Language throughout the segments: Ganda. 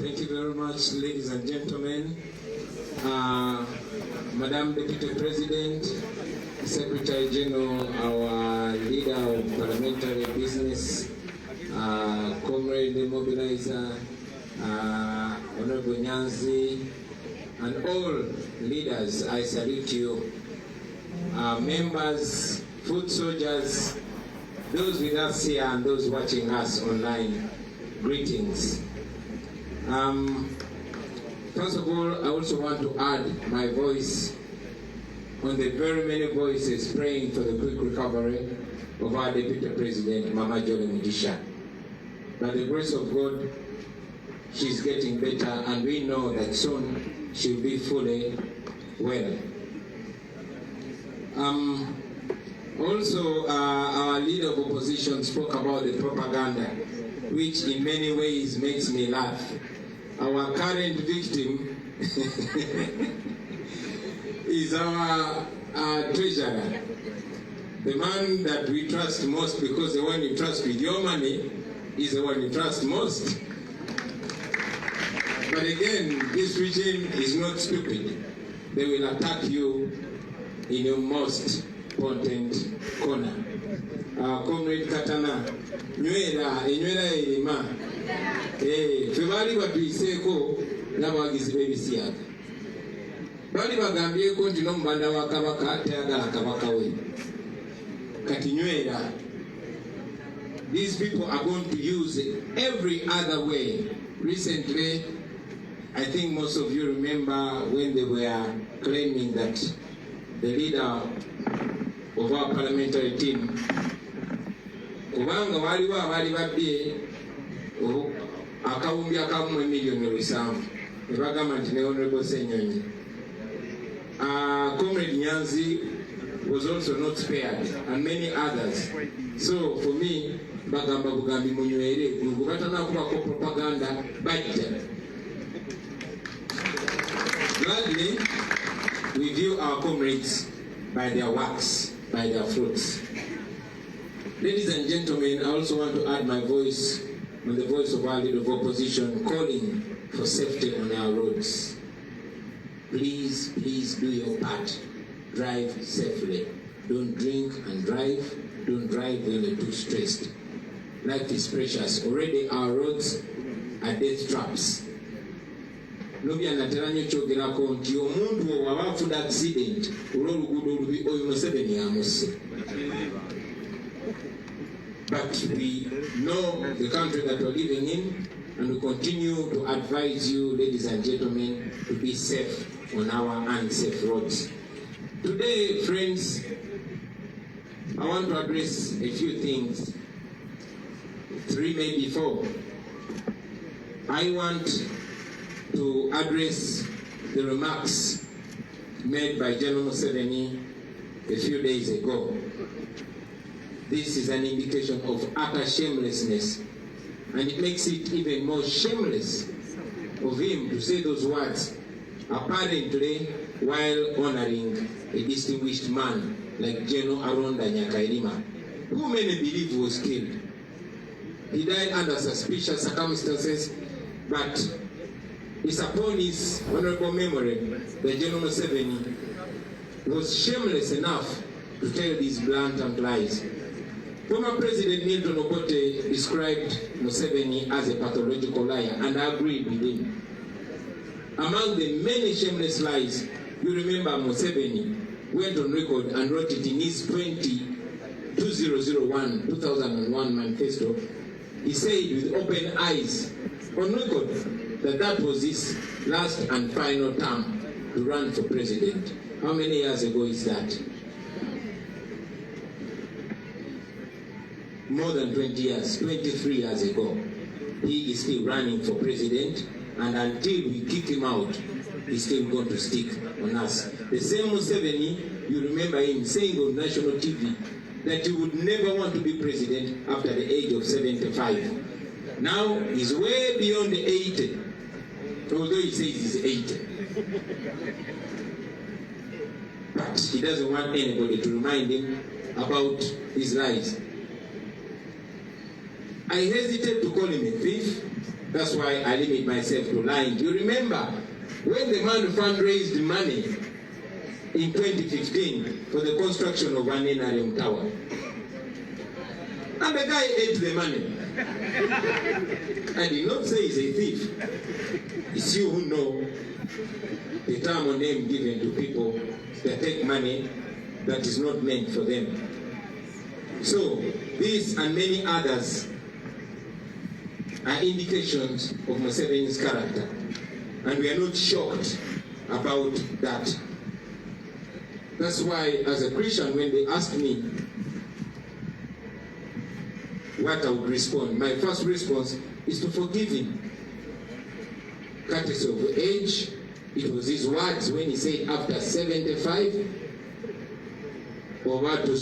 Thank you very much, ladies and gentlemen. Madam Deputy President, Secretary General, our leader of parliamentary business, Comrade Mobilizer, Honorable Nyanzi, and all leaders, I salute you. Members, foot soldiers, those with us here and those watching us online, greetings. First of all, I also want to add my voice on the very many voices praying for the quick recovery of our Deputy President, Mama Jolly Mudisha. By the grace of God, she's getting better, and we know that soon she'll be fully well. Also, our leader of opposition spoke about the propaganda, which in many ways makes me laugh. Our current victim is our treasurer, the man that we trust most, because the one you trust with your money is the one you trust most. But again, this regime is not stupid. They will attack you in your most potent corner. Comrade Katana, nywera erima. Febali batuiseeko n'abawagizi b'ebisiyaga. Bali bagambyeko nti n'omubanda wa Kabaka tayagala Kabaka we. Kati nywera. These people are going to use every other way. Recently, I think most of you remember when they were claiming that the leader of our parliamentary team, kubanga waliwo abali babbye akawumbi akamu emiliyoni 700 ne bagamba nti ne Honorable Senyonyi. Comrade Nyanzi was also not spared, and many others. So for me, bagamba bugambi munywere gubatana kubako propaganda bajja. Gladly, we view our comrades by their works, by their fruits. Ladies and gentlemen, I also want to add my voice on the voice of our leader of opposition calling for safety on our roads. Please, please do your part. Drive safely. Don't drink and drive. Don't drive when you're too stressed. Life is precious. Already our roads are death traps. Nobya nateranyo kyogerako nti omuntu owa afuda accident olw'oluguudo olubi oyo Museveni amusse. But we know the country that we're living in, and we continue to advise you, ladies and gentlemen, to be safe on our unsafe roads. Today, friends, I want to address a few things, 3 maybe 4. I want to address the remarks made by General Museveni a few days ago. This is an indication of utter shamelessness, and it makes it even more shameless of him to say those words, apparently while honoring a distinguished man like General Aronda Nyakairima, who many believe was killed. He died under suspicious circumstances, but it's upon his honorable memory that General Museveni was shameless enough to tell these blatant lies. Former President Milton Obote described Museveni as a pathological liar, and I agreed with him. Among the many shameless lies, you remember Museveni went on record and wrote it in his 2001 manifesto. He said with open eyes on record that that was his last and final term to run for president. How many years ago is that? More than 20 years, 23 years ago. He is still running for president, and until we kick him out, he's still going to stick on us. The same Museveni, you remember him saying on national TV that he would never want to be president after the age of 75. Now he's way beyond 80, although he says he's 80. But he doesn't want anybody to remind him about his lies. I hesitate to call him a thief. That's why I limit myself to lying. You remember when the man fundraised money in 2015 for the construction of an NRM tower, and the guy ate the money. I did not say he's a thief. It's you who know the term or name given to people that take money that is not meant for them. So these and many others are indications of Museveni's character, and we are not shocked about that. That's why, as a Christian, when they ask me what I would respond, my first response is to forgive him. Courtesy of age, it was his words when he said after 75, over to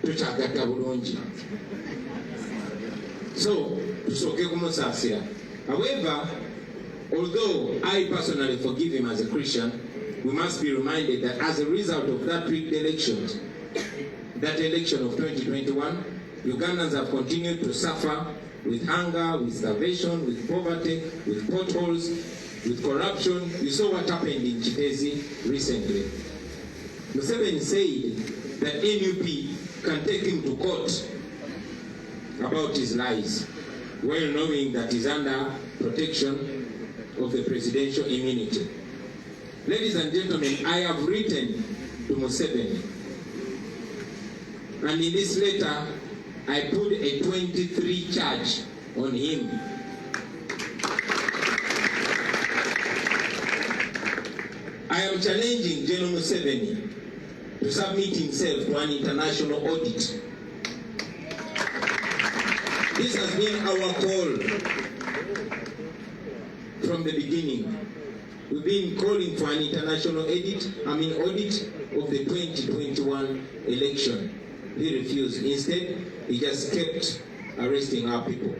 tuchagata bulungi. So, tusoke kumusasira. However, although I personally forgive him as a Christian, we must be reminded that as a result of that rigged elections, that election of 2021, Ugandans have continued to suffer with hunger, with starvation, with poverty, with potholes, with corruption. You saw what happened in Chitezi recently. Museveni said that NUP can take him to court about his lies, well knowing that he's under protection of the presidential immunity. Ladies and gentlemen, I have written to Museveni, and in this letter, I put a 23 charge on him. I am challenging General Museveni to submit himself to an international audit. This has been our call from the beginning. We've been calling for an international audit of the 2021 election. He refused. Instead, he just kept arresting our people.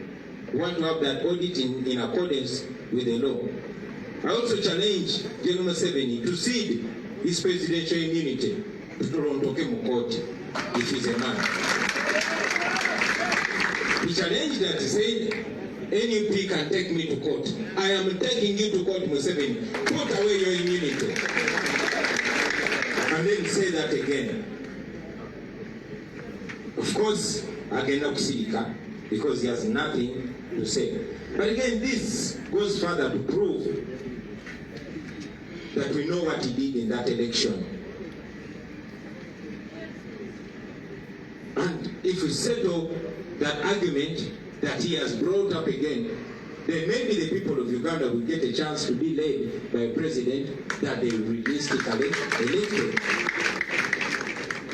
We want to have that audit in accordance with the law. I also challenge General Museveni to cede his presidential immunity to Toronto Court if he's a man. He challenged that, he said, NUP can take me to court. I am taking you to court, Museveni. Put away your immunity. And then say that again. Of course, agenda kusirika because he has nothing to say. But again, this goes further to prove that we know what he did in that election. And if we settle that argument that he has brought up again, then maybe the people of Uganda will get a chance to be led by a president that they realistically elected.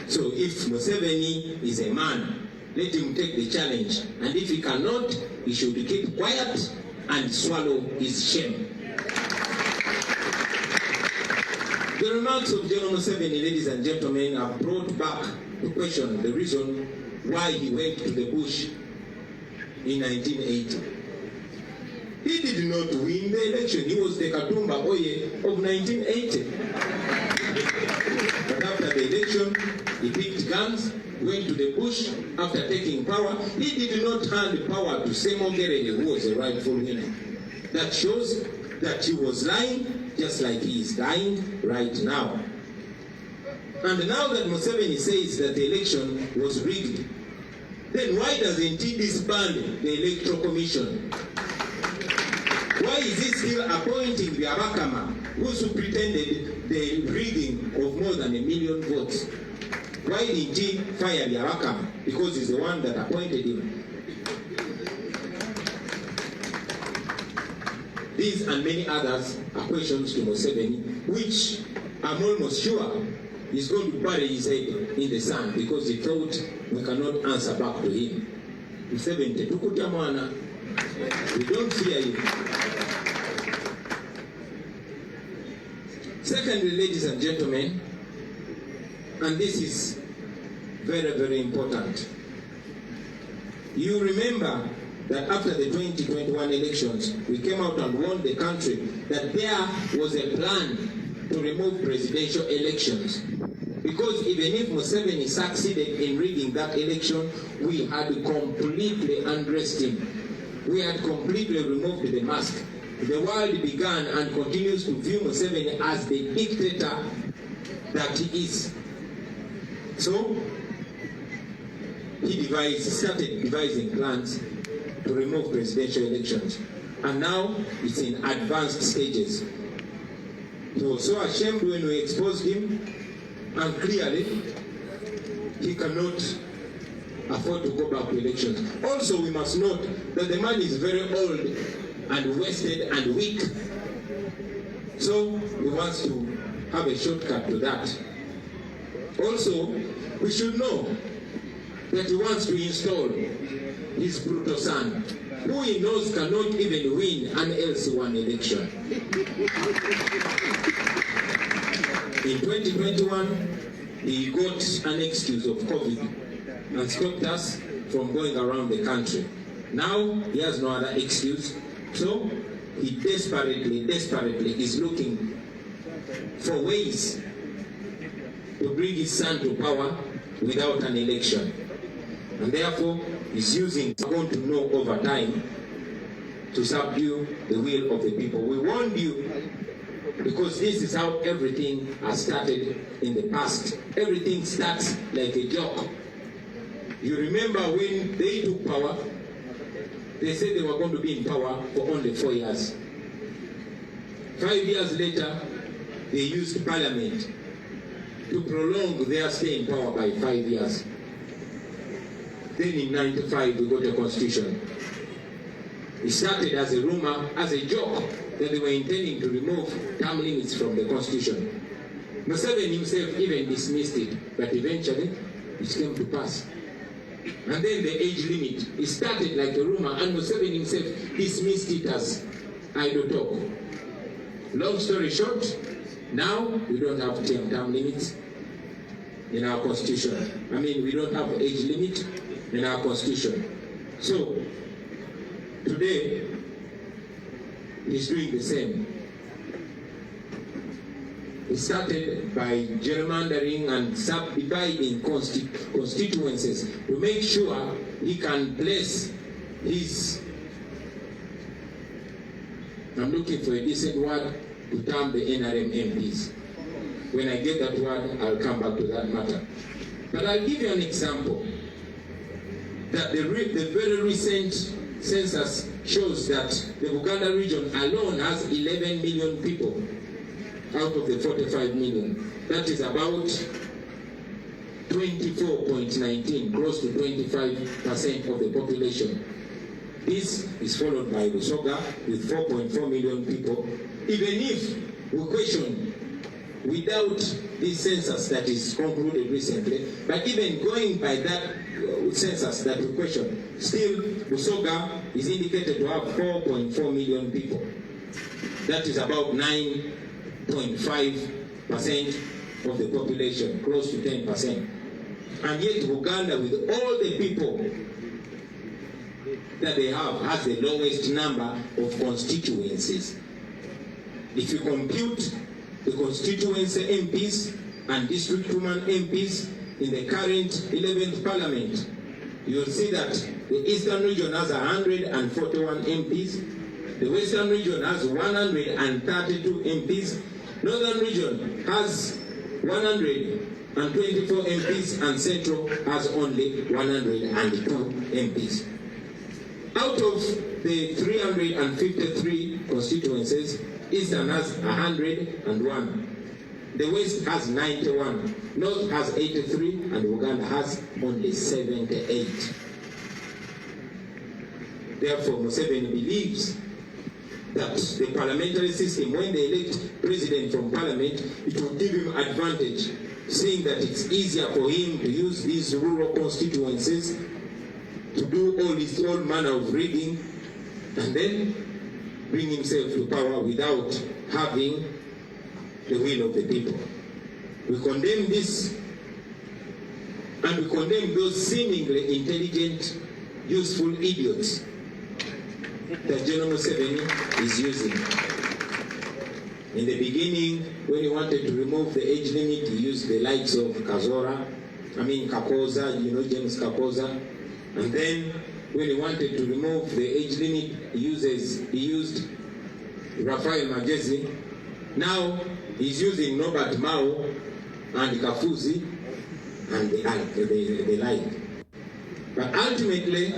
So if Museveni is a man, let him take the challenge. And if he cannot, he should keep quiet and swallow his shame. The remarks of General Museveni, ladies and gentlemen, have brought back to question the reason why he went to the bush in 1980. He did not win the election. He was the Katumba Oye of 1980. But after the election, he picked guns, went to the bush after taking power. He did not hand power to Semogerere, who was the rightful winner. That shows that he was lying, just like he is lying right now. And now that Museveni says that the election was rigged, then why doesn't he disband the Electoral Commission? Why is he still appointing the Abakama, who pretended the rigging of more than 1 million votes? Why did he fire the Abakama? Because he's the one that appointed him. These and many others are questions to Museveni, which I'm almost sure he's going to bury his head in the sand because he thought we cannot answer back to him. Museveni, we don't fear you. Secondly, ladies and gentlemen, and this is very, very important, you remember that after the 2021 elections, we came out and warned the country that there was a plan to remove presidential elections. Because even if Museveni succeeded in rigging that election, we had completely undressed him. We had completely removed the mask. The world began and continues to view Museveni as the dictator that he is. So, he started devising plans to remove presidential elections. And now it's in advanced stages. He was so ashamed when we exposed him, and clearly he cannot afford to go back to elections. Also, we must note that the man is very old and wasted and weak. So he wants to have a shortcut to that. Also, we should know that he wants to install his brutal son, who he knows cannot even win an LC1 election. In 2021, he got an excuse of COVID and stopped us from going around the country. Now, he has no other excuse, so he desperately is looking for ways to bring his son to power without an election. And therefore, he's going to know over time to subdue the will of the people. We warned you, because this is how everything has started in the past. Everything starts like a joke. You remember when they took power, they said they were going to be in power for only 4 years. 5 years later, they used parliament to prolong their stay in power by 5 years. Then in 95, we got a constitution. It started as a rumor, as a joke, that they were intending to remove term limits from the constitution. Museveni himself even dismissed it, but eventually it came to pass. And then the age limit, it started like a rumor, and Museveni himself dismissed it as idle talk. Long story short, now we don't have term limits in our constitution. We don't have age limit in our constitution. So, today, he's doing the same. He started by gerrymandering and subdividing constituencies to make sure he can place his, I'm looking for a decent word to term the NRM MPs. When I get that word, I'll come back to that matter. But I'll give you an example. That the very recent census shows that the Buganda region alone has 11 million people out of the 45 million. That is about 24.19, close to 25% of the population. This is followed by Busoga with 4.4 million people. Even if we question, without this census that is concluded recently, but even going by that census that we question, still Busoga is indicated to have 4.4 million people. That is about 9.5% of the population, close to 10%. And yet Uganda, with all the people that they have, has the lowest number of constituencies. If you compute the constituency MPs and district woman MPs in the current 11th parliament, you'll see that the Eastern region has 141 MPs, the Western region has 132 MPs, Northern region has 124 MPs, and Central has only 102 MPs. Out of the 353 constituencies, Eastern has 101. The West has 91, North has 83, and Uganda has only 78. Therefore, Museveni believes that the parliamentary system, when they elect president from parliament, it will give him advantage, seeing that it's easier for him to use these rural constituencies to do all manner of rigging, and then bring himself to power without having the will of the people. We condemn this, and we condemn those seemingly intelligent, useful idiots that General Museveni is using. In the beginning, when he wanted to remove the age limit, he used the likes of Kakoza, James Kakoza. And then when he wanted to remove the age limit, he used Raphael Magezi. Now he's using Norbert Mao and Kafuzi and the like. But ultimately,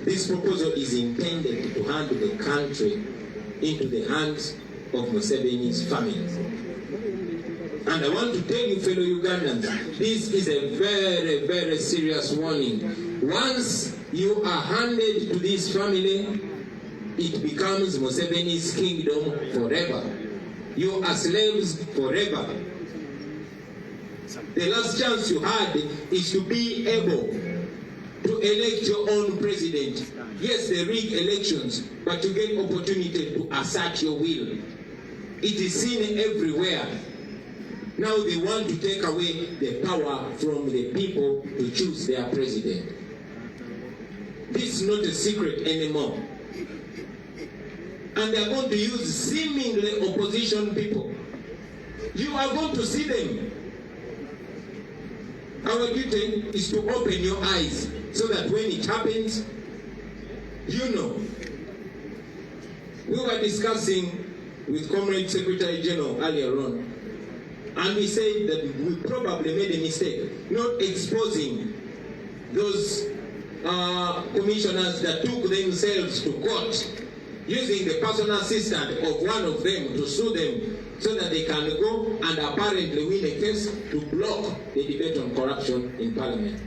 this proposal is intended to hand the country into the hands of Museveni's family. And I want to tell you, fellow Ugandans, this is a very, very serious warning. Once you are handed to this family, it becomes Museveni's kingdom forever. You are slaves forever. The last chance you had is to be able to elect your own president. Yes, they rig elections, but you get opportunity to assert your will. It is seen everywhere. Now they want to take away the power from the people to choose their president. This is not a secret anymore. And they are going to use seemingly opposition people. You are going to see them. Our duty is to open your eyes so that when it happens, you know. We were discussing with Comrade Secretary General earlier on, and we said that we probably made a mistake not exposing those commissioners that took themselves to court using the personal assistant of one of them to sue them so that they can go and apparently win a case to block the debate on corruption in Parliament.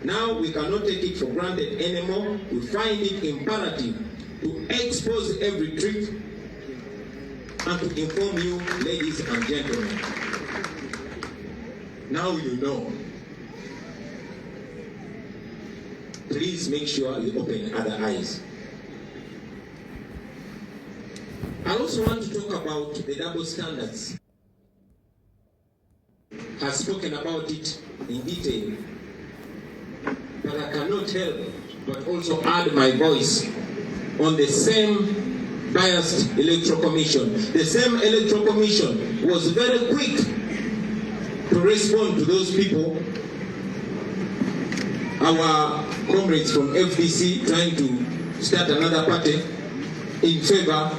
Now we cannot take it for granted anymore. We find it imperative to expose every trick and to inform you, ladies and gentlemen. Now you know. Please make sure you open other eyes. I also want to talk about the double standards. I have spoken about it in detail, but I cannot help but also add my voice on the same biased electoral commission. The same electoral commission was very quick to respond to those people, our comrades from FDC trying to start another party in favor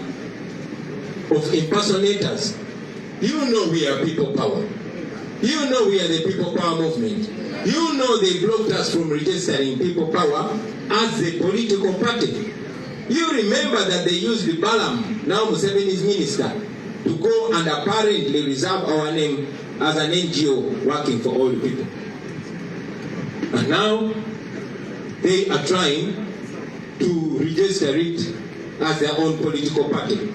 of impersonators. You know we are people power. You know we are the people power movement. You know they blocked us from registering people power as a political party. You remember that they used the Balaam, now Museveni's minister, to go and apparently reserve our name as an NGO working for all the people. And now they are trying to register it as their own political party.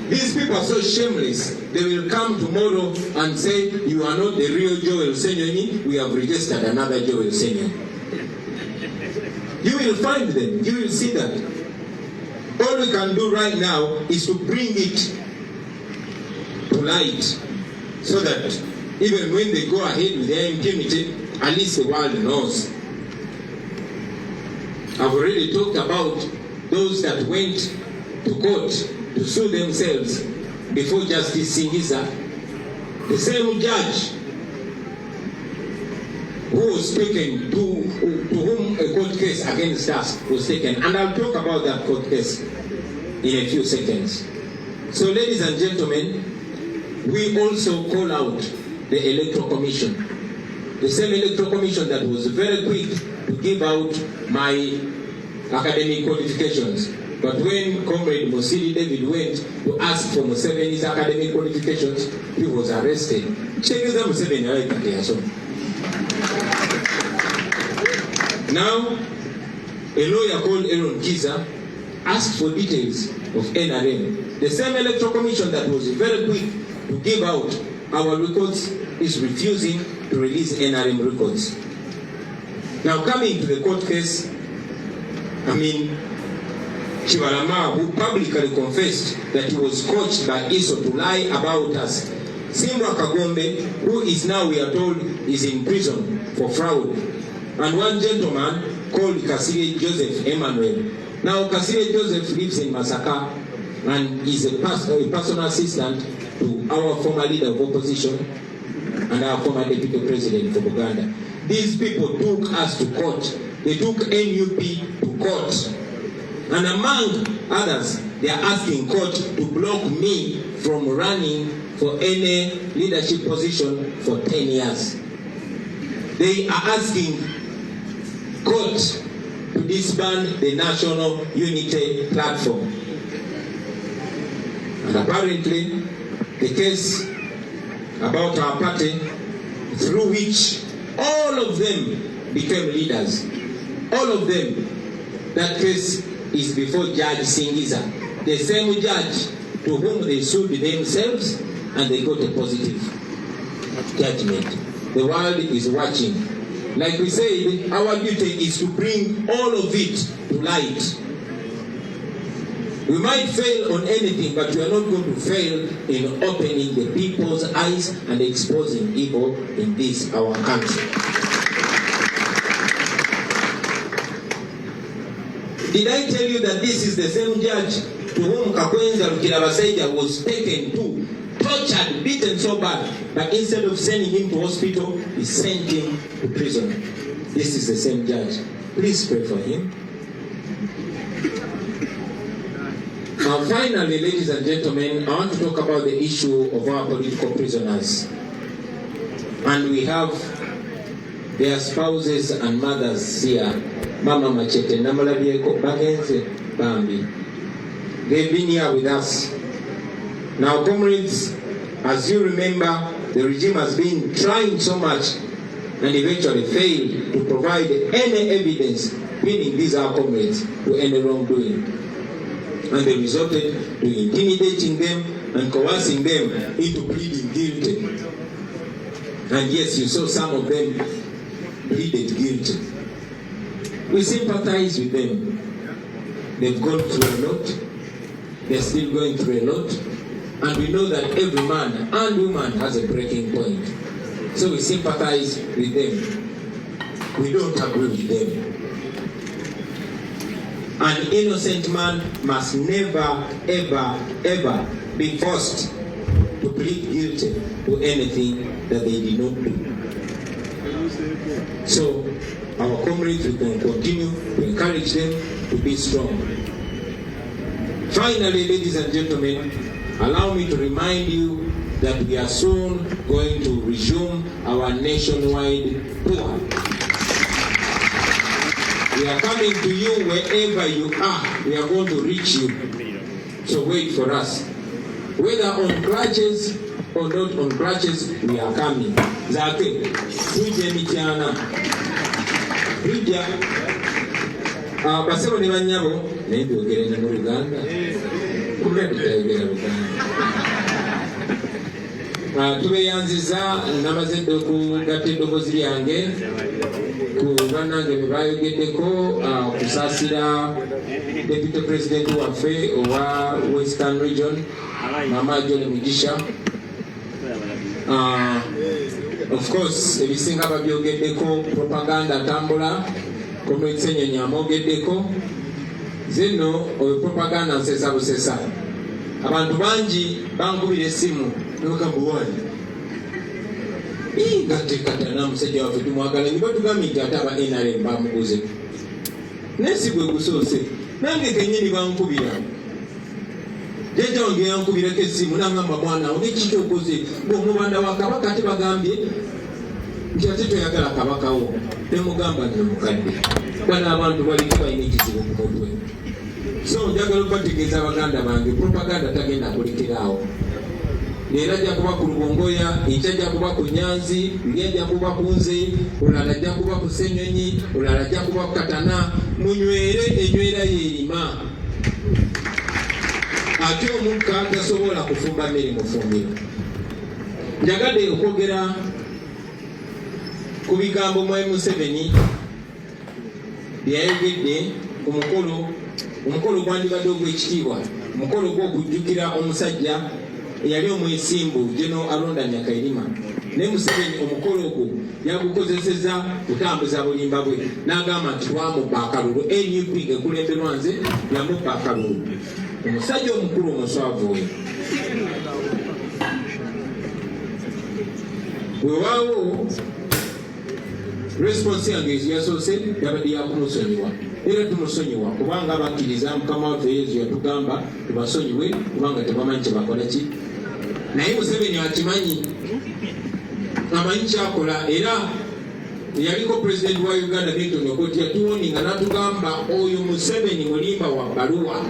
These people are so shameless, they will come tomorrow and say, you are not the real Joel Senyonyi, we have registered another Joel Senyonyi. You will find them, you will see that. All we can do right now is to bring it to light so that even when they go ahead with their impunity, at least the world knows. I've already talked about those that went to court to sue themselves before Justice Singiza. The same judge who was taken to whom a court case against us was taken. And I'll talk about that court case in a few seconds. So ladies and gentlemen, we also call out the Electoral Commission. The same Electoral Commission that was very quick to give out my academic qualifications. But when Comrade Mosidi David went to ask for Museveni's academic qualifications, he was arrested. Now, a lawyer called Aaron Kiza asked for details of NRM. The same Electoral Commission that was very quick to give out our records is refusing to release NRM records. Now, coming to the court case, Chibalama, who publicly confessed that he was coached by Iso to lie about us. Simba Kagombe, who is now, we are told, is in prison for fraud. And one gentleman called Kasire Joseph Emmanuel. Now, Kasire Joseph lives in Masaka and is a personal assistant to our former leader of opposition and our former deputy president of Uganda. These people took us to court. They took NUP to court. And among others, they are asking court to block me from running for any leadership position for 10 years. They are asking court to disband the National Unity Platform. And apparently, the case about our party, through which all of them became leaders, all of them, that case is before Judge Singiza, the same judge to whom they sued themselves and they got a positive judgment. The world is watching. Like we said, our duty is to bring all of it to light. We might fail on anything, but we are not going to fail in opening the people's eyes and exposing evil in this, our country. Did I tell you that this is the same judge to whom Kakwenza Lukirabaseja was taken to, tortured, beaten so bad, but instead of sending him to hospital, he sent him to prison? This is the same judge. Please pray for him. Now finally, ladies and gentlemen, I want to talk about the issue of our political prisoners. And we have their spouses and mothers here. Mama Machete, Namalabieko, Bagenze, Bambi. They've been here with us. Now, comrades, as you remember, the regime has been trying so much and eventually failed to provide any evidence pinning these our comrades to any wrongdoing. And they resorted to intimidating them and coercing them into pleading guilty. And yes, you saw some of them pleaded guilty. We sympathize with them. They've gone through a lot. They're still going through a lot. And we know that every man and woman has a breaking point. So we sympathize with them. We don't agree with them. An innocent man must never, ever, ever be forced to plead guilty to anything that they did not do. So, our comrades, we can continue to encourage them to be strong. Finally, ladies and gentlemen, allow me to remind you that we are soon going to resume our nationwide tour. We are coming to you wherever you are. We are going to reach you. So wait for us. Whether on crutches or not on crutches, we are coming. Zake, tuje mitiana. Rija. Basebo ni banyabo. Nende ogere mu Uganda. Kumbe tutayogera Uganda. Tubeyanziza namaze okugatta eddoboozi lyange ku bannange be bayogeddeko kusasira deputy president waffe owa Western Region, Mama John Mugisha. Of course, ebisinga babyogeddeko, propaganda tambula, Comrade Senyonyi amwogeddeko. Zino oyo propaganda nsesa busesa. Abantu bangi bankubira essimu n'okabuwani. Ngateekata namusajja waffe tumwagala nyo batugambye nti ate aba NRM bamuguze. Naye si gwe gusoose. Nange kennyini bankubira. Jjajja wange yankubirako essimu n'angamba mwana wange kiki okoze? Ng'omubanda wa Kabaka ate bagambye nti ate toyagala Kabaka wo. Temugamba nti omukadde. Bano abantu baliko balina ekizibu ku mutwe. So njagala okubategeeza baganda bange, propaganda tagenda kulekeraawo. Leero ajja kuba ku Lubongoya, enkya ajja kuba ku Nyanzi, luli ajja kuba ku Nze, olala ajja kuba ku Ssenyonyi, olala ajja kuba ku Katana. Munywere enywera y'erima. Ate omukka tasobola kufumba mmere mu ffumbiro. Njagadde okwogera ku bigambo Mwai Museveni bye yayogedde ku mukolo omukolo gwandibadde ogw'ekitiibwa, omukolo gw'okujjukira omusajja eyali omwesimbu General Alonda Nyakairima. Ne Museveni omukolo ogwo yagukozeseza kutambuza bulimba bwe, n'agamba nti twamubba akalulu. NUP ekulemberwa nze yamubba akalulu. Omusajja omukulu omuswavu oyo. Weewaawo response yange yasoose yabadde yakumusonyiwa, era tumusonyiwa kubanga bakkiriza Mukama waffe Yesu yatugamba tubasonyiwe kubanga tebamanyi kyebakola ki. Naye Museveni akimanyi, amanyi kyakola, era yaliko president wa Uganda Milton Obote yatuwoninga n'atugamba oyo Museveni mulimba wa bbaluwa,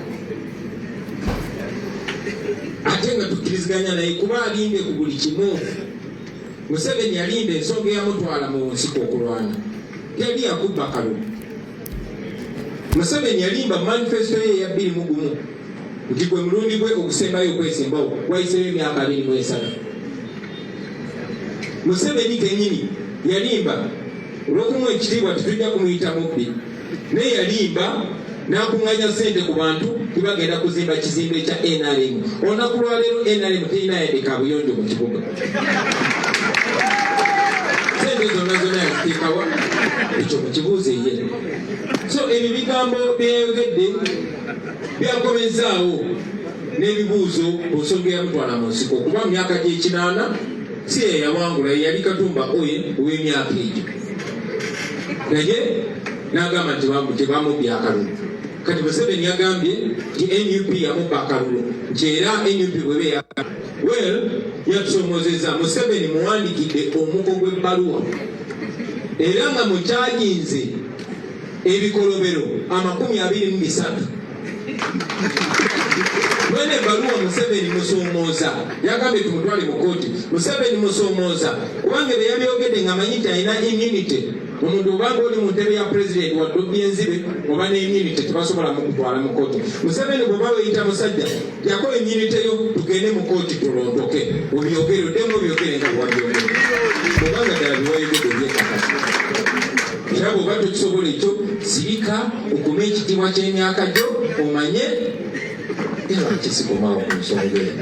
ate nga tukkiriziganya naye kuba alinde ku buli kimu. Museveni yalinda ensonga eyamutwala mu nsiko okulwana, yali yakubba kalulu. Museveni yalimba manifesto ye eya 21 nti gwe mulundi gwe okusembayo okwesimbawo wayiseyo emyaka 23. Museveni kenyini yalimba olw'okumuwa ekitiibwa tetujja kumuyita mubbi, naye yalimba n'akuŋŋanya ssente ku bantu tibagenda kuzimba kizimbe kya NRM. Olunaku lwaleero NRM terina yadde kabuyonjo mu kibuga. Sente zonna yaziteekawa, ekyo mukibuuze ye. So ebyo bigambo byeyogedde byakomezaawo n'ebibuuzo ku nsonga eyamutwala mu nsiko, kuba mu myaka gy'ekinaana si ye yawangula, yali Katumba Oye ow'emyaka egyo. Naye n'agamba nti tebamubbi akalulu. Kati Museveni yagambye nti NUP yamubba akalulu, nti era NUP bwebe yatusomozeza. Museveni muwandikidde omuko gw'ebbaluwa era nga mukyaginze ebikolobero 23. Mwene ebbaluwa Museveni musomooza yagambye tumutwale mu kooti. Museveni musomooza kubanga bye yabyogedde nga manyi nti alina immunity. Omuntu obanga oli mu ntebe ya president wadde obyenzibe oba ne immunity tebasobola mukutwala mu kooti. Museveni bw'oba weeyita musajja jako immunity yo tugende mu kooti tulondoke obyogere oddemu obyogere nga bwabyogere obanga ddala byewayogedde obyekakasa. Era bw'oba tokisobola ekyo sirika okuma ekitiibwa ky'emyaka gyo omanye era kisikomawo ku nsonga eyo.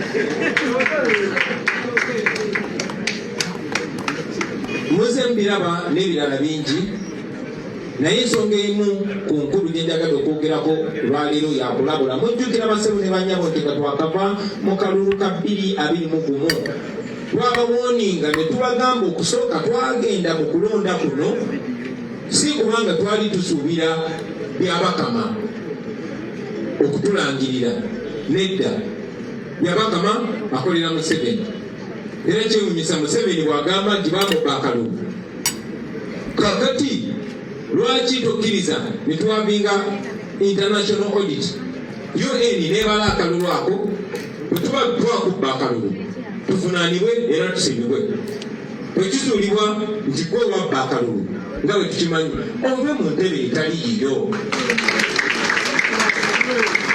Muze mbiraba n'ebirala bingi, naye ensonga emu ku nkulu gye njagala okwogerako lwaleero yakulabula. Mujjukira bassebo ne bannyabo nti nga twakava mu kalulu ka 2021 twabawoninga ne tubagamba okusooka twagenda mu kulonda kuno si kubanga twali tusuubira byabakama okutulangirira, nedda. Byabakama akolera Museveni, era kyewunyisa Museveni bw'agamba nti bamubba akalulu. Kakati lwaki tokkiriza ne twavinga international audit, UN nebala akalulu ako, bwe tuba twakubba akalulu tuvunaanibwe era tusimibwe. Bwe kisuulibwa nti gwe wabba akalulu nga bwe tukimanyi ove mu ntebe etali yiyo.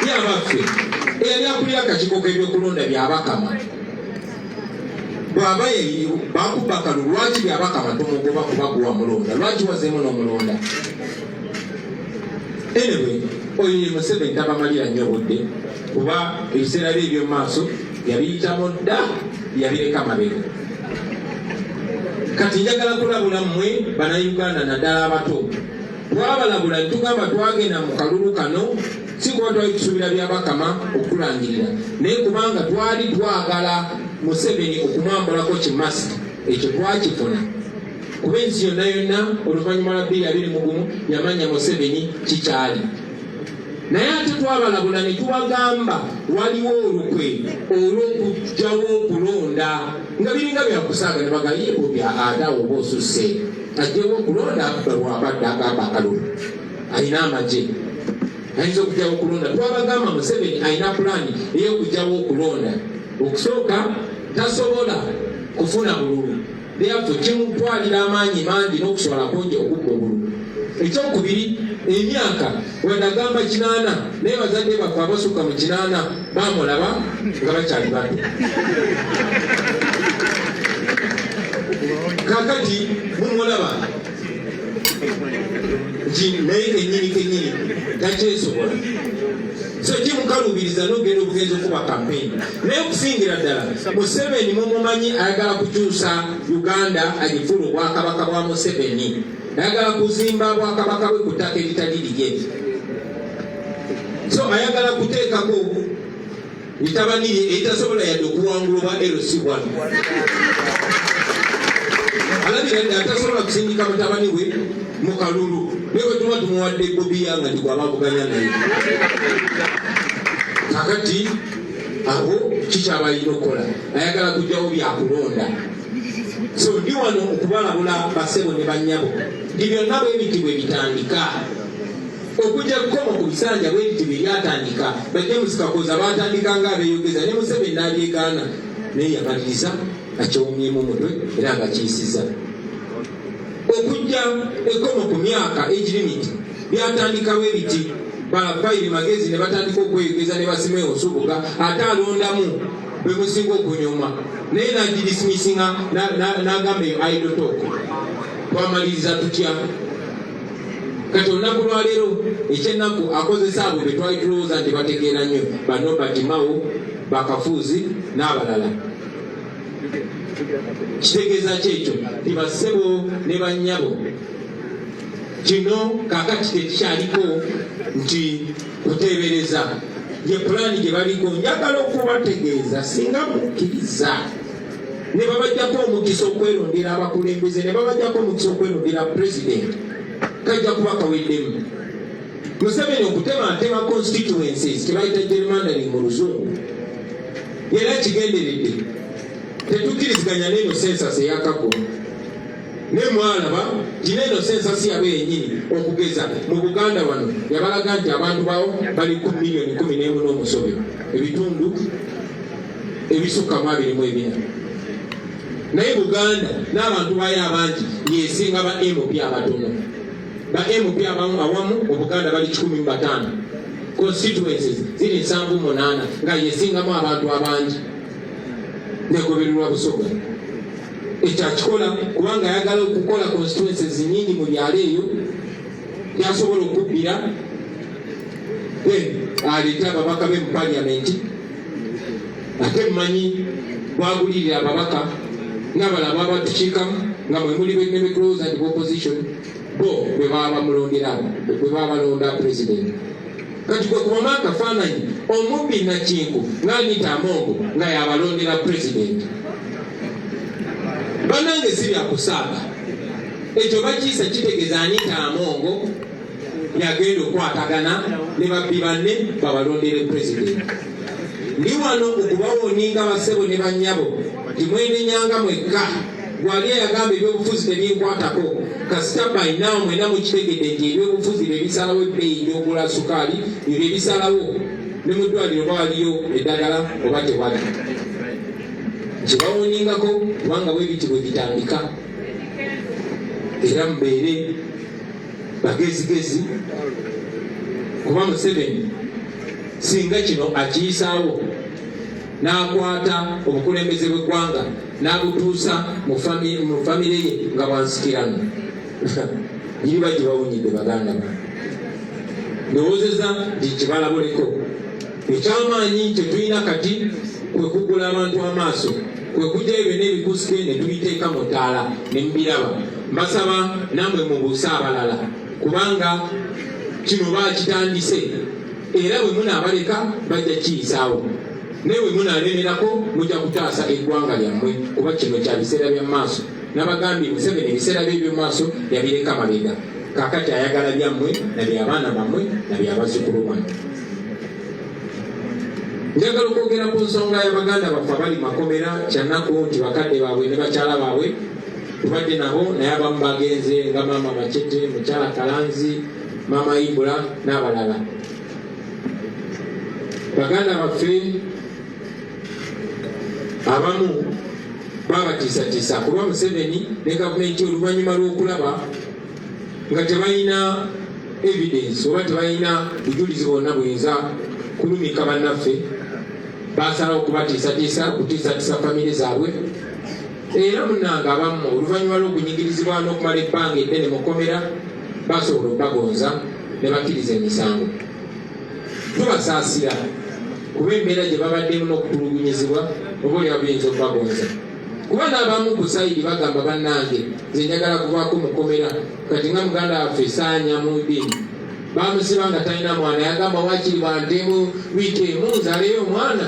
Yabaffe eyali akulira akakiiko k'ebyokulonda byabakama bw'aba bakubba akalulu, lwaki byabakama tumugoba kubaguwa mulonda? Lwaki wazeemu n'omulonda? Anyway, oyo ye Museveni tabamalira nnyo budde kuba ebiseera bye eby'omu maaso yabiyitamu dda, yabireka mabega. Kati njagala kulabula mmwe bannayuganda naddala abato. Twabalabula ne tugamba twagenda mu kalulu kano si kuba twali tusuubira byabakama okutulangirira, naye kubanga twali twagala Museveni okumwambulako kimasiki. Ekyo twakifuna kuba ensi yonna yonna oluvannyuma lwa 2021 yamanya Museveni kikyali. Naye ate twabalabula ne tubagamba waliwo olukwe olw'okugyawo okulonda nga biringa byakusaaga ne bagayebo bya ataawo oba osusse ajjewo okulonda lwabadde agamba akalulu alina amagye ayinza okugyawo okulonda. Twabagamba Museveni alina pulaani ey'okugyawo okulonda. Okusooka tasobola kufuna bululu, therefore kimutwalira amaanyi mangi n'okusobola kungi okubba obululu. Ekyokubiri, emyaka wadagamba 80 naye bazadde baffe abasukka mu 80 bamulaba nga bakyali bato. Kakati mumulaba nti naye kenyini takyesobola. okukalubiriza n'ogenda okugenza okuba kampeyini. Naye okusingira ddala Museveni mumumanyi ayagala kukyusa Uganda agifuula obwakabaka bwa Museveni, ayagala kuzimba bwakabaka bwe ku ttaka eritali lye. So ayagala kuteekako bitabani etasobola yadde okuwangula oba LC1. Alabira nti atasobola kusindika mutabani we mu kalulu naye bwe tuba tumuwadde Bobiya nga ndikwabavuganya naye. Kakati abo kikyabalina okukola, ayagala kujjawo byakulonda. So ndi wano okubalabula basebo ne bannyabo nti byonna bwe biti bwe bitandika okujja kukoma ku bisanja bwe biti bwe byatandika. Bajames Kakoza batandika nga abeeyogeza ne Museveni n'abyegaana naye yamaliriza akyewumyemu omutwe era nga kiyisiza. Okujja ekkomo ku myaka age limit byatandikawo ebiti bafayiri magezi ne batandika okweyogeza ne basimewo Nsubuga ate alondamu bwe musinga okunyuma naye nagidismisinga n'agamba eyo idle talk. Twamaliriza tutya kati olunaku lwaleero ekyennaku akozesa abo be twali tulowooza nti bategeera nnyo Banobert Mao, Bakafuzi n'abalala. Kitegeeza kyekyo nti bassebo ne bannyabo kino kaakati tekikyaliko nti kuteebereza ye pulaani gye baliko. Njagala okubategeeza singa mukkiriza ne babajjako omukisa okwerondera abakulembeze ne babajjako omukisa okwerondera pulezidenti kajja kuba kaweddemu. Museveni okutematema constituencies tebayita gerrymandering mu luzungu era kigenderedde. Tetukkiriziganya n'eno sensasi eyakago naye mwalaba ti n'eno sensasi yabo yennyini okugeza mu Buganda wano yabalaga nti abantu bawo bali ku miliyoni 11 n'omusobe ebitundu ebisukka mu 24. Naye Buganda n'abantu bayo abangi yesinga ba NUP abatono. Ba NUP awamu mu Buganda bali 15 constituencies ziri 78 nga yesingamu abantu abangi negobererwa Busoga. Ekyakikola kubanga ayagala okukola constituencies nyingi mu byalo eyo yasobola okubbira aleeta ababaka be mu paliamenti ate mmanyi bwagulirira ababaka n'abalaba abatukiikamu nga mwe muli benne close and opposition bo bwe baba bamulondera bwe baba balonda president. Kati kwe kubamu akafaananyi omubbi Nakinku ng'Anita Amongo nga yabalondera president. Bannange si byakusaaga ekyo bakiyisa kitegeeza Anita Amongo yagenda okwatagana ne babbi banne babalondere president. Ndi wano okubawoninga bassebo ne bannyabo nti mwenenyanga mwekka gwali yagamba ebyobufuzi tebinkwatako kasita bayinawo mwena mukitegedde nti ebyobufuzi bebisalawo ebbeeyi gy'ogula sukaali ebisalawo ne mu ddwaliro bawaliyo eddagala oba tewali. Kibawoningako kubanga bwe biti bwe bitandika era mubeere bagezigezi kuba Museveni singa kino akiyisaawo n'akwata obukulembeze bw'eggwanga n'abutuusa mu famire ye nga bwansikirano iriba gye bawunyidde baganda ba ndowoozeza nti kibalabuleko. Ekyamaanyi kyetulina kati kwe kugula abantu amaaso, kwe kujja ebyo n'ebikusike ne tubiteeka mu ttaala ne mubiraba. Mbasaba nammwe mubuuse abalala kubanga kino baakitandise era bwe munaabaleka bajja kiyisaawo naye bwe munaalemerako mujja kutaasa eggwanga lyammwe kuba kino kya biseera bya maaso. Nabagambye Museveni ebiseera bye by'omu maaso yabireka mabega, kaakati ayagala byammwe na by'abaana bammwe na by'abazzukulu bammwe. Njagala okwogera ku nsonga y'Abaganda baffe abali makomera kyannaku nti bakadde baabwe ne bakyala baabwe tubadde nabo naye abamu bagenze nga maama Machete, mukyala Kalanzi, maama Ibula n'abalala. Baganda baffe abamu babatiisatiisa kuba Museveni ne gavumenti oluvannyuma lw'okulaba nga tebalina evidence oba tebalina bujulizi bwonna buyinza kulumika bannaffe, basalawo okubatiisatiisa kutiisatiisa famire zaabwe. Era munnanga abamu oluvannyuma lw'okunyigirizibwa n'okumala ebbanga eddene mu kkomera basobola okubagonza ne bakkiriza emisango. Tubasaasira kuba embeera gye babaddemu n'okutulugunyizibwa obaoli abuyinza okubagonza. Kuba n'abamu ku sayidi bagamba bannange nze njagala kuvaako mukomera kati nga muganda waffe Saanya mu ddiini bamusiba nga talina mwana yagamba wakiri bantemu wiiki emu nzaleyo omwana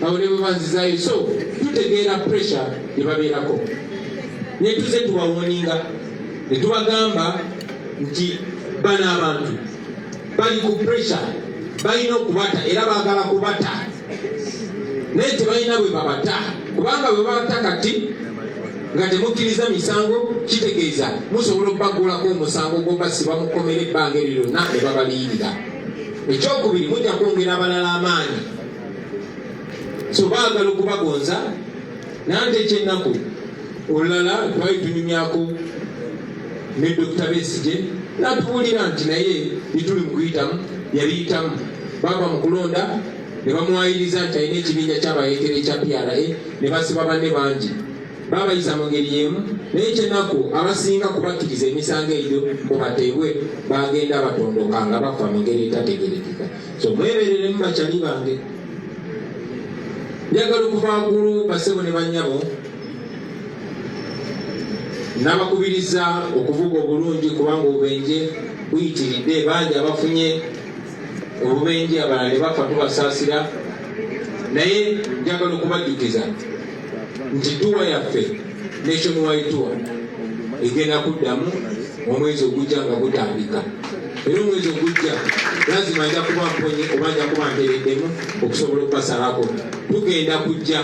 awo ne bwe banzizaayo. So tutegeera pressure gye babeerako ne tuze tubawoninga ne tubagamba nti bano abantu bali ku pressure balina okubata era baagala kubata naye tebalina bwe babata kubanga bwe babata kati nga temukkiriza misango kitegeeza musobola okubaggulako omusango gw'obasiba mukomera ebbanga eryo lyonna ne babaliyirira. Ekyokubiri mujja kwongera abalala amaanyi. So baagala okubagonza nante ekyennaku olulala twali tunyumyako ne Dr. Besigye n'atubuulira nti naye lituli mu kuyitamu yabiyitamu bava mu kulonda ne bamuwayiriza nti alina ekibinja ky'abayeekera ekya PRA ne basiba banne bangi babayisa mu ngeri y'emu naye ekyennaku abasinga kubakkiriza emisango egyo mubateebwe bagenda batondoka nga bafa mu ngeri etategerekeka. So mwebereremu bakyali bange. Njagala okuva waggulu basebo ne bannyabo n'abakubiriza okuvuga obulungi kubanga obubenje buyitiridde bangi abafunye obubenje abalala ne bafa tubasaasira naye njagala okubajjukiza nti tuwa yaffe nationwide tour egenda kuddamu omwezi ogujja nga gutandika era omwezi ogujja lazima nja kuba mponye oba nja kuba mpereddemu okusobola okubasalako. Tugenda kujja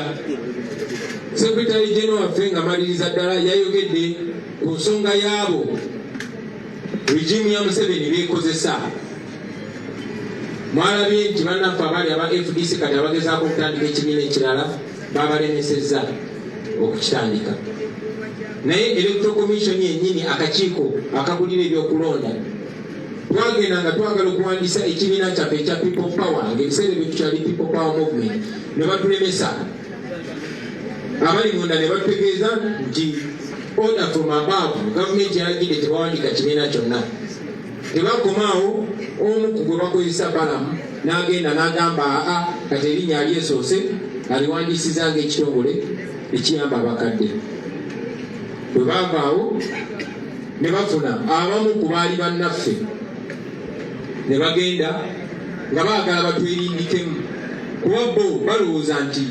Secretary General waffe nga maliriza ddala yayogedde ku nsonga yaabo regimu ya Museveni beekozesa. Mwalabye nti bannaffe abali aba FDC kati abagezaako okutandika ekibiina ekirala babalemesezza okukitandika. Naye Electoral Commission yennyini akakiiko akagulira ebyokulonda twagenda nga twagala okuwandiisa ekibiina kyaffe ekya People Power ng'ebiseera bye tukyali People Power Movement ne batulemesa. Abali munda ne batutegeeza nti order from above gavumenti yalagidde tebawandika kibiina kyonna. Tebakomaawo omu ku gwe bakozesa Balamu n'agenda n'agamba kati erinnya alyesoose aliwandiisiza ng'ekitongole ekiyamba abakadde. Bwe baavaawo ne bafuna abamu ku baali bannaffe ne bagenda nga baagala batwerindikemu kuba bo balowooza nti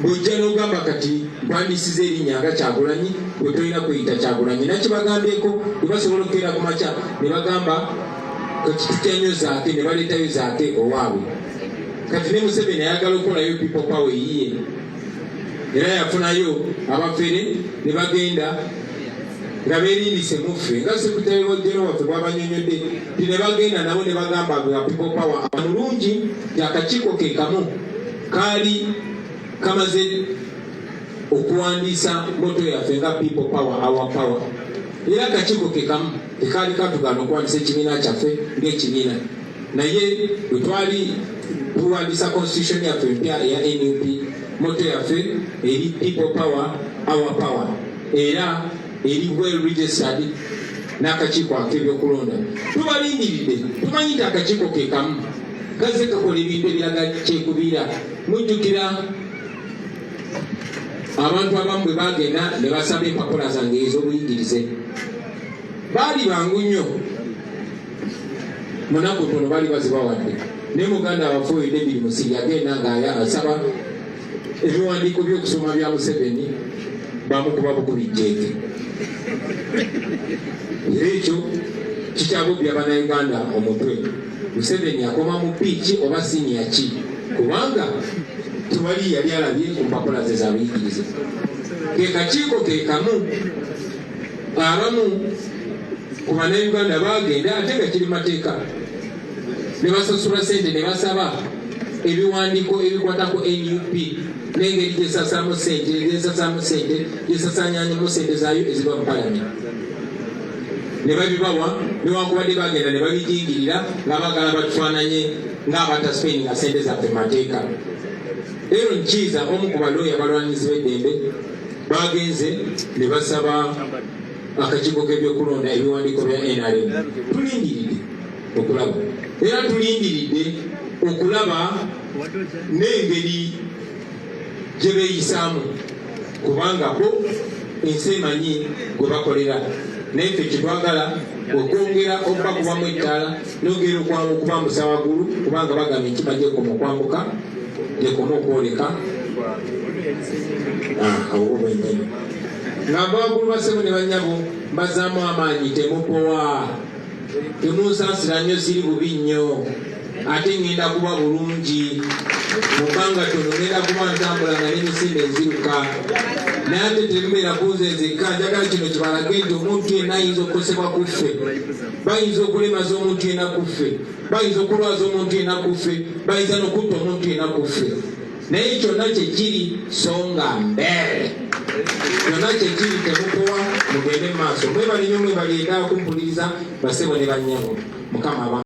bw'ojja n'ogamba kati mpandisiza erinnya nga Kyagulanyi bwe tolina kweyita Kyagulanyi. Nakibagambyeko bwe basobola okukeera ku makya ne bagamba kati tutyanyo zaake ne baleetayo zaake owaabwe. Kati ne Museveni ayagala okukolayo People Power eyiye era yafunayo abafere ne bagenda nga beerindise muffe nga Secretary General waffe bw'abanyonyodde ti ne bagenda nabo ne bagamba bwa People Power mulungi akakiiko ke kamu kaali kamaze okuwandiisa moto yaffe nga People Power our power era akakiiko ke kamu tekaali katugana okuwandiisa ekibiina kyaffe ng'ekibiina naye bwe twali tuwandiisa constitution yaffe empya eya NUP moto yaffe eri People Power our power era eri well registered n'akakiiko ak'ebyokulonda. Tubalindiridde tumanyi nti akakiiko ke kamu kazze kakola ebintu ebiraga kyekubiira. Mujjukira abantu abamu bwe bagenda ne basaba empapula zange ez'obuyigirize baali bangu nnyo munaku tono baali bazibawadde naye muganda wafuuyidde Ebiri Musiri yagenda nga asaba ebiwandiiko by'okusoma bya Museveni bamukuba bukubijjeeke. Era ekyo kikyabubya bannayuganda omutwe. Museveni akoma mu piiki oba siniya ki kubanga tewali yali alabye ku mpapula ze z'abuyigirize. Ke kakiiko ke kamu abamu ku bannayuganda bagenda ate nga kiri mateeka ne basasula ssente ne basaba ebiwandiiko ebikwatako NUP n'engeri gyesasaamu ssente gyesasaanyanyamu ssente zaayo eziba mu palamenti ne babibawa newankubadde bagenda ne babijingirira nga bagala batufaananye ng'abatasipeninga ssente zaffe mateeka. Leero nkiiza omu ku balooya balwanyizi b'eddembe bagenze ne basaba akakiiko k'ebyokulonda ebiwandiiko bya NRM. Tulindiridde okulaba era tulindiridde okulaba n'engeri gye beeyisaamu kubanga bo ensi emanyi gwe bakolera naye ffe kyetwagala okwongera okubakubamu ettaala nogera okubambusa waggulu kubanga bagamba enkima gyekoma okwambuka gyekoma okwoleka awo bwenyini ngamba waggulu basebo ne bannyabo bazaamu amaanyi temupowa temunsaasira nnyo siri bubi nnyo ate ngenda kuba bulungi mubanga tono ngenda kuba ntambulanga n'emisinde enziruka naye ate temubeera kunze nzekka njagala kino kibalage nti omuntu yenna ayinza okukosebwa ku ffe bayinza okulemaza omuntu yenna ku ffe bayinza okulwaza omuntu yenna ku ffe bayinza n'okutta omuntu yenna ku ffe naye kyonna kyekiri songa mbere kyonna kyekiri temukowa mugende mu maaso mwebali nnyo mwebali enda kumpuliriza basebo ne bannyabo mukama